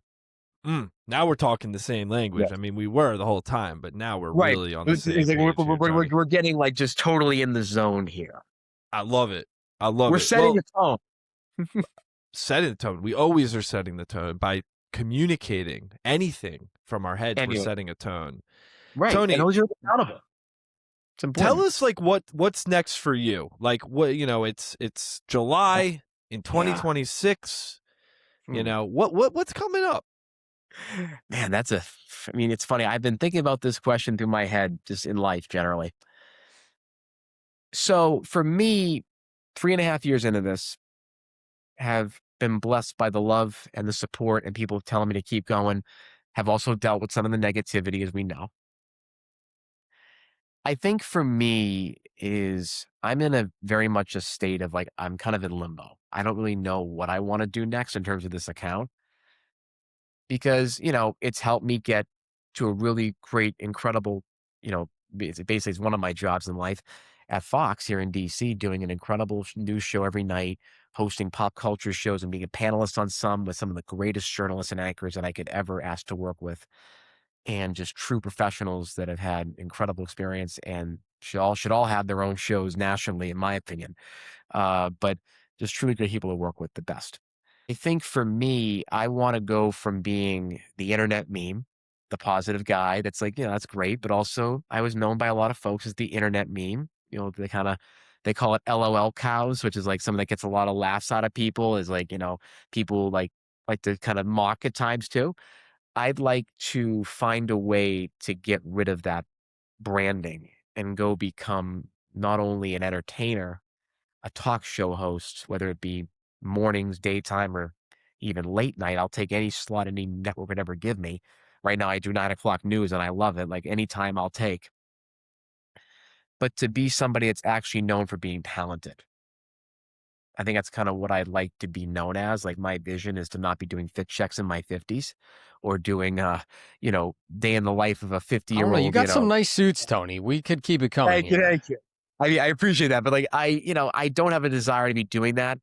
Now we're talking the same language. Yes. I mean, we were the whole time, but now we're Right. really on the It's same like page here, Tony. we're getting like just totally in the zone here. I love it. I love We're it. setting Well, a tone. setting the tone. We always are setting the tone by communicating anything from our heads. We're Anyway, setting a tone. right. And Tony, hold you accountable. It's tell important. us like what's next for you. Like what it's July in Yeah. 2026. Hmm. What's coming up? Man, I mean, it's funny. I've been thinking about this question through my head just in life generally. So for me, 3.5 years into this, have been blessed by the love and the support and people telling me to keep going, have also dealt with some of the negativity, as we know. I think for me is I'm in a very much a state of like, I'm kind of in limbo. I don't really know what I want to do next in terms of this account because, it's helped me get to a really great, incredible, basically it's one of my jobs in life at Fox here in DC, doing an incredible news show every night, hosting pop culture shows and being a panelist on some with some of the greatest journalists and anchors that I could ever ask to work with. And just true professionals that have had incredible experience and should all have their own shows nationally, in my opinion. But just truly great people to work with, the best. I think for me, I want to go from being the internet meme, the positive guy that's like, that's great. But also, I was known by a lot of folks as the internet meme. They call it LOL cows, which is like something that gets a lot of laughs out of people, is like, people like to kind of mock at times too. I'd like to find a way to get rid of that branding and go become not only an entertainer, a talk show host, whether it be mornings, daytime, or even late night. I'll take any slot any network would ever give me. Right now, I do 9 o'clock news and I love it. Like anytime I'll take. But to be somebody that's actually known for being talented, I think that's kind of what I'd like to be known as. Like my vision is to not be doing fit checks in my 50s or doing, day in the life of a 50 I don't year know. You old, got some nice suits, Tony. We could keep it coming Thank you, here. thank you. I mean, I appreciate that, but like I don't have a desire to be doing that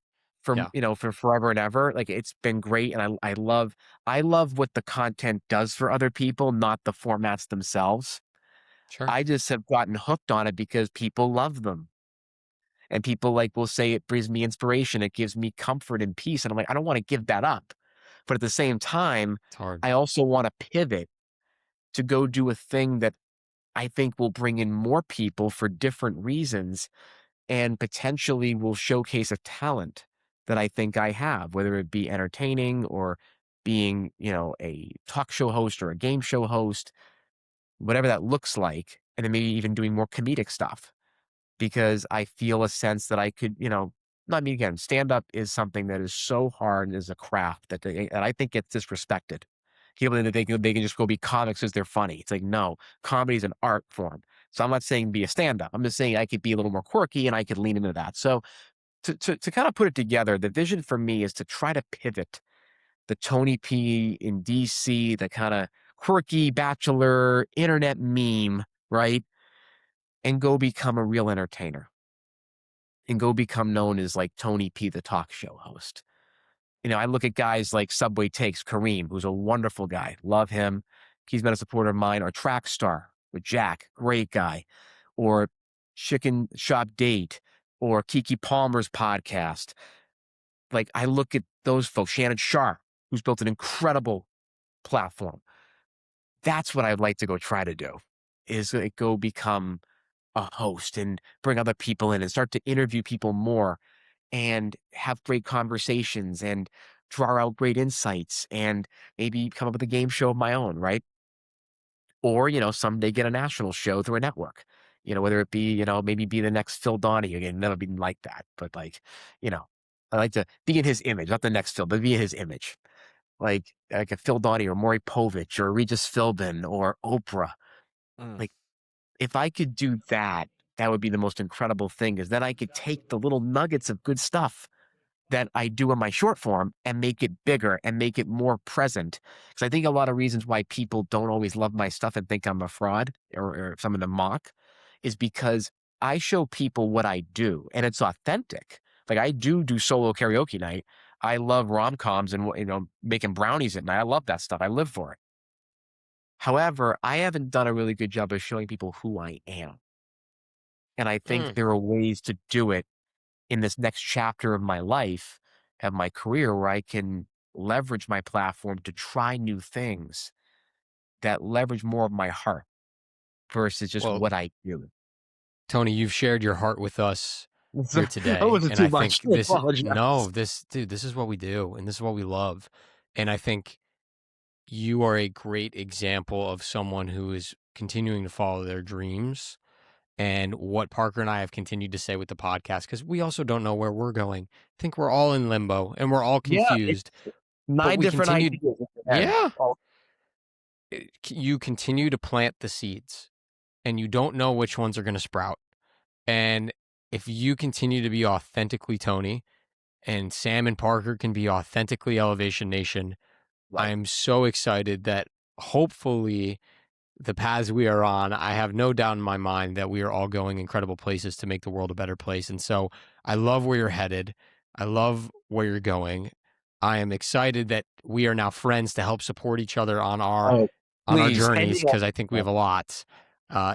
Yeah, for forever and ever. Like it's been great, and I love what the content does for other people, not the formats themselves. sure. I just have gotten hooked on it because people love them, and people like will say it brings me inspiration, it gives me comfort and peace, and I'm like, I don't want to give that up, but at the same time, It's hard. I also want to pivot to go do a thing that I think will bring in more people for different reasons and potentially will showcase a talent that I think I have, whether it be entertaining or being, a talk show host or a game show host, whatever that looks like. And then maybe even doing more comedic stuff because I feel a sense that I could, not me again, stand up is something that is so hard as a craft that I think gets disrespected. People think that they can just go be comics because they're funny. It's like, no, comedy is an art form. So I'm not saying be a stand up. I'm just saying I could be a little more quirky and I could lean into that. So to kind of put it together, the vision for me is to try to pivot the Tony P in DC, the kind of quirky bachelor internet meme, right? And go become a real entertainer and go become known as like Tony P, the talk show host. I look at guys like Subway Takes, Kareem, who's a wonderful guy. Love him. He's been a supporter of mine. Or Track Star with Jack, great guy. Or Chicken Shop Date or Kiki Palmer's podcast. Like I look at those folks, Shannon Sharp, who's built an incredible platform. That's what I'd like to go try to do is like, go become a host and bring other people in and start to interview people more and have great conversations and draw out great insights and maybe come up with a game show of my own, right? Or, someday get a national show through a network, whether it be, maybe be the next Phil Donahue again, never been like that, but like, you know, I like to be in his image, not the next Phil, but be in his image. Like a Phil Donahue or Maury Povich or Regis Philbin or Oprah. Mm. Like if I could do that, that would be the most incredible thing is then I could take the little nuggets of good stuff that I do in my short form and make it bigger and make it more present. Because I think a lot of reasons why people don't always love my stuff and think I'm a fraud or someone to mock is because I show people what I do and it's authentic. Like I do solo karaoke night. I love rom-coms and making brownies at night. I love that stuff. I live for it. However, I haven't done a really good job of showing people who I am. And I think Mm. there are ways to do it in this next chapter of my life, of my career, where I can leverage my platform to try new things that leverage more of my heart versus just Well, what I do. Tony, you've shared your heart with us So, here that today, wasn't and too I think much. I apologize. this is what we do, and this is what we love, and I think you are a great example of someone who is continuing to follow their dreams. And what Parker and I have continued to say with the podcast, because we also don't know where we're going. I think we're all in limbo and we're all Yeah, it's confused, but 9 we different continued. ideas in your head. Yeah. Oh, You continue to plant the seeds and you don't know which ones are going to sprout. And if you continue to be authentically Tony and Sam and Parker can be authentically Elevation Nation, right. I'm so excited that hopefully the paths we are on, I have no doubt in my mind that we are all going incredible places to make the world a better place. And so I love where you're headed. I love where you're going. I am excited that we are now friends to help support each other Oh, on our please. journeys Anyone. because I think we have a lot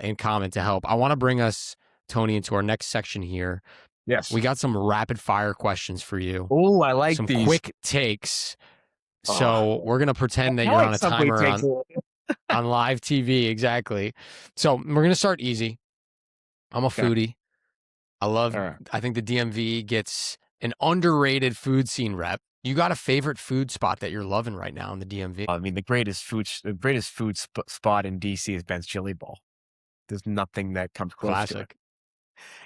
in common to help. I want to bring us, Tony, into our next section here. Yes. We got some rapid fire questions for you, Oh, I like some these. quick takes. Oh, So we're gonna pretend that I you're like on a Subway timer takes. on live TV. Exactly. So we're gonna start easy. I'm a Okay. foodie. All right. I think the DMV gets an underrated food scene rep. You got a favorite food spot that you're loving right now in the DMV? I mean, the greatest food spot in DC is Ben's Chili Bowl. There's nothing that comes close to it. Classic.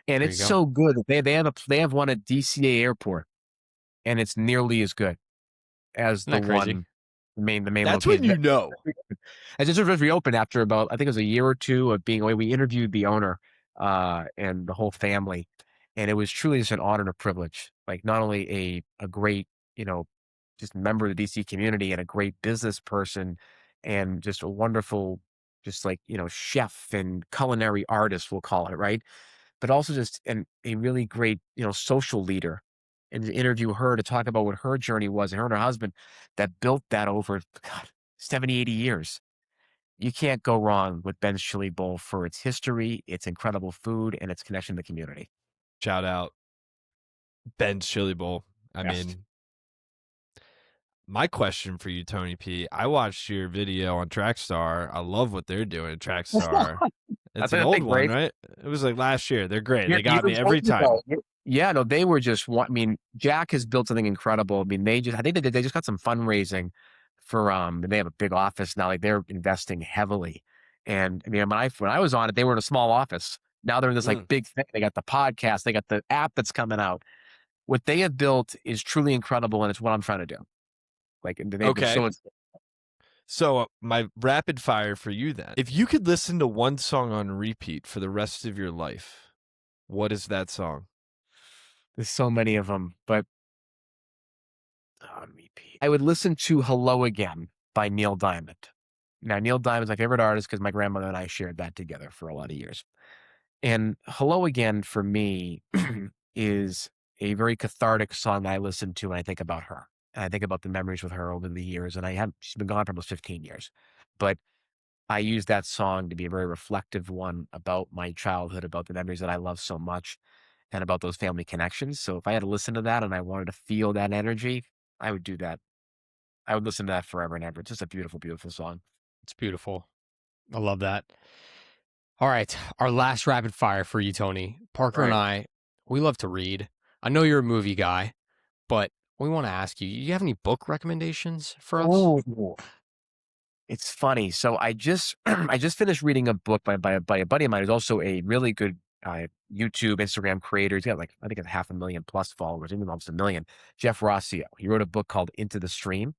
And There it's you go. so good that they have one at DCA Airport, and it's nearly as good as Isn't the that crazy? one the main That's when location. you know. I just reopened after about, I think it was a year or two of being away. We interviewed the owner and the whole family, and it was truly just an honor and a privilege. Like not only a great, you know, just member of the DC community and a great business person and just a wonderful, just like, chef and culinary artist, we'll call it, right? But also just a really great, social leader. And to interview her to talk about what her journey was, and her and her husband that built that over, God, 70, 80 years. You can't go wrong with Ben's Chili Bowl for its history, its incredible food, and its connection to the community. Shout out Ben's Chili Bowl. I Yes. mean, my question for you, Tony P. I watched your video on Trackstar. I love what they're doing at Trackstar. I It's an think old they're one, great. right? It was like last year. They're great. They got me Years every old time. ago. Yeah, no, they were just I mean, Jack has built something incredible. I mean, I think they just got some fundraising for they have a big office now. Like they're investing heavily. And I mean, when I was on it, they were in a small office. Now they're in this like Mm. big thing. They got the podcast, they got the app that's coming out. What they have built is truly incredible, and it's what I'm trying to do. Like they've been Okay. so So, my rapid fire for you then. If you could listen to one song on repeat for the rest of your life, what is that song? there's so many of them, but on repeat. I would listen to "Hello Again" by Neil Diamond. Now, Neil Diamond's my favorite artist because my grandmother and I shared that together for a lot of years. And "Hello Again" for me is a very cathartic song I listen to when I think about her. And I think about the memories with her over the years. And she's been gone for almost 15 years. But I use that song to be a very reflective one about my childhood, about the memories that I love so much, and about those family connections. So if I had to listen to that and I wanted to feel that energy, I would do that. I would listen to that forever and ever. It's just a beautiful, beautiful song. It's beautiful. I love that. All right. Our last rapid fire for you, Tony. Parker and Right. I, we love to read. I know you're a movie guy, but we want to ask you, you have any book recommendations for us? Oh, it's funny. So I just I just finished reading a book by a buddy of mine who's also a really good YouTube, Instagram creator. He's got like I think a 500,000 plus followers, even almost a million. Jeff Rossio. He wrote a book called Into the Stream,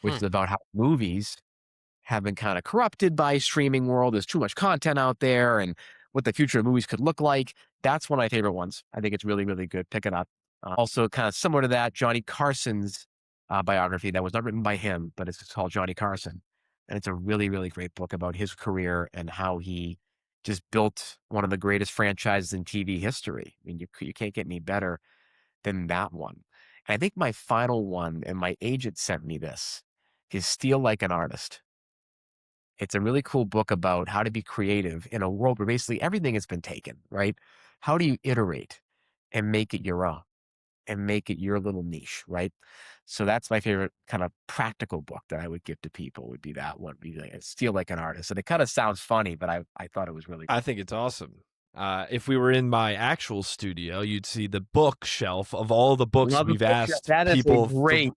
which Hmm. is about how movies have been kind of corrupted by streaming world. There's too much content out there, and what the future of movies could look like. That's one of my favorite ones. I think it's really, really good. Pick it up. Also, kind of similar to that, Johnny Carson's biography that was not written by him, but it's called Johnny Carson, and it's a really, really great book about his career and how he just built one of the greatest franchises in TV history. I mean, you can't get any better than that one. And I think my final one, and my agent sent me this, is Steal Like an Artist. It's a really cool book about how to be creative in a world where basically everything has been taken, right? How do you iterate and make it your own and make it your little niche, right? So that's my favorite kind of practical book that I would give to people would be that one, be like, Steal Like an Artist. And it kind of sounds funny, but I thought it was really I think it's awesome. If we were in my actual studio, you'd see the bookshelf of all the books love the we've bookshelf. asked That is a people. great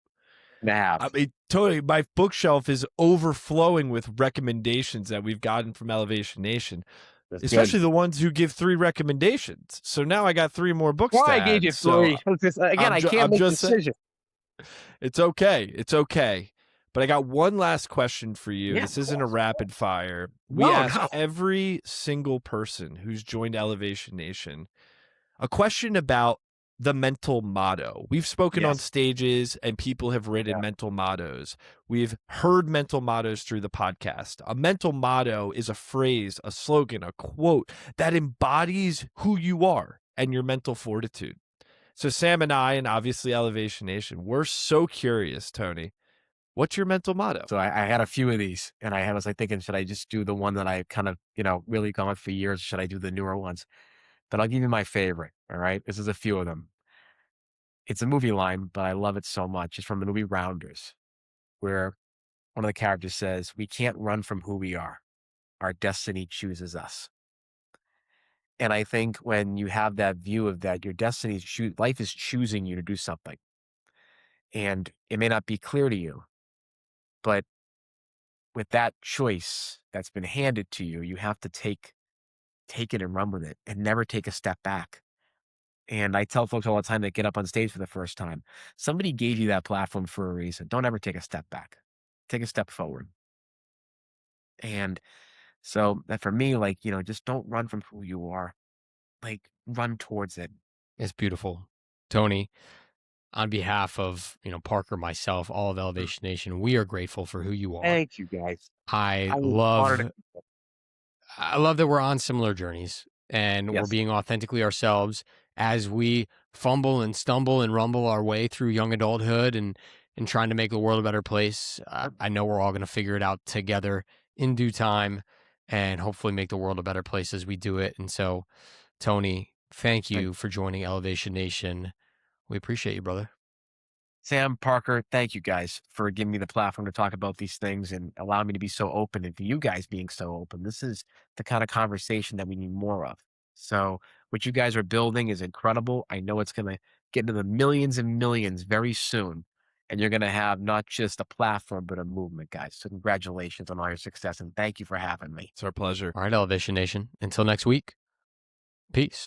to have. I mean, totally. My bookshelf is overflowing with recommendations that we've gotten from Elevation Nation, That's especially good. the ones who give 3 recommendations. So now I got 3 more books Why to I gave add. you So three. Again, I can't I'm make just saying, decisions. it's okay. It's okay. But I got one last question for you. Yeah, This of isn't a course. rapid fire. We No, ask no. every single person who's joined Elevation Nation a question about the mental motto. We've spoken on Yes. stages and people have written Yeah. mental mottos. We've heard mental mottos through the podcast. A mental motto is a phrase, a slogan, a quote that embodies who you are and your mental fortitude. So Sam and I, and obviously Elevation Nation, we're so curious, Tony. What's your mental motto? So I had a few of these, and I was like thinking, should I just do the one that I kind of, really gone with for years? Should I do the newer ones? But I'll give you my favorite. All right. This is a few of them. It's a movie line, but I love it so much. It's from the movie Rounders, where one of the characters says, "We can't run from who we are. Our destiny chooses us." And I think when you have that view of that, your destiny is life is choosing you to do something. And it may not be clear to you, but with that choice that's been handed to you, you have to take take it and run with it and never take a step back. And I tell folks all the time that get up on stage for the first time, somebody gave you that platform for a reason. Don't ever take a step back. Take a step forward. And so that for me, like, just don't run from who you are. Like, run towards it. It's beautiful. Tony, on behalf of, Parker, myself, all of Mm. Elevation Nation, we are grateful for who you are. Thank you guys. I I was honored. love that we're on similar journeys and we're Yes. being authentically ourselves as we fumble and stumble and rumble our way through young adulthood and trying to make the world a better place. I know we're all going to figure it out together in due time and hopefully make the world a better place as we do it. And so, Tony, thank you for joining Elevation Nation. We appreciate you, brother. Sam, Parker, thank you guys for giving me the platform to talk about these things and allowing me to be so open, and for you guys being so open. This is the kind of conversation that we need more of. So what you guys are building is incredible. I know it's going to get into the millions and millions very soon. And you're going to have not just a platform, but a movement, guys. So congratulations on all your success. And thank you for having me. It's our pleasure. All right, Elevation Nation. Until next week, peace.